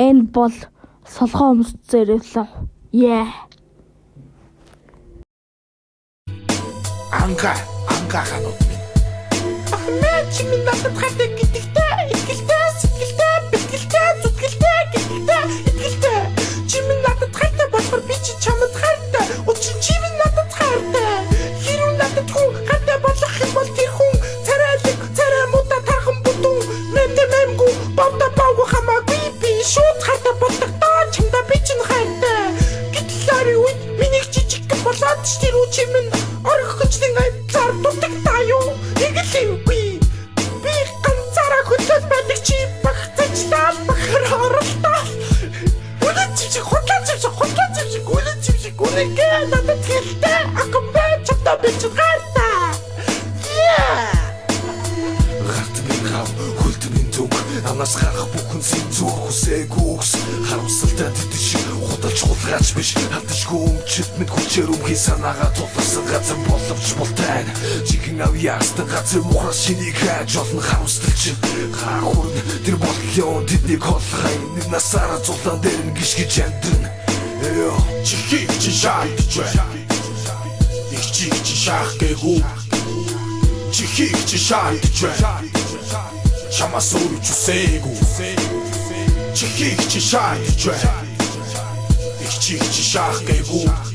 Энэ бол солгоо өмс зэрэглэв. Анга ханууд минь. Ахмаа чи минь надад хатаа гэдэгтэй, итгэлтэй, сэтгэлтэй, бэлгэлтэй, зүтгэлтэй, гэдэгтэй, итгэлтэй. Чи минь надад хатаа болохоор би чи чамд хайртай. Учир чи минь надад хайртай. Хэрвээ надад хүн хатаа болох юм бол тэр хүн царай муудаа тархан бүдүүн мэмгүй бавда бавгүй хамаагүй би шууд хатаа болдогдоо чамда би чинь хайртай. Гэтэл үе миний жижиг болоод тэр үе чи минь орхиж зар дутагдаа юу игэлгүй би ганцаараа хөдлөж байдаг чи багтажлаа бахар оролтоо үнэгээ надад хэлтэй акомбай чамдаа би ч гайтай гарт минь хав хөлт минь зүг амнаас гарах бүхэн зинзүүр хүсээгүй үгс харамсалтай тэтэж худалч хулгаач биш хаташгүй өмчит мэд хүчээр өмхий санаагаа тулгарсан газар боловч болтайн чихэн авьяастан газар мухрас шинийг хайж олон харамсалч хаа хүрн тэр боллоо тэднийг холхай нэг насаараа зулаан дээр нь гიშгэж амтэн чихийг чи шаардж бай их чих чи шаах гээгүү чихийг чи шаардж бай чамаас үрж үсээгүү чихийг чи шаардж бай их чих чи шаах гээгүү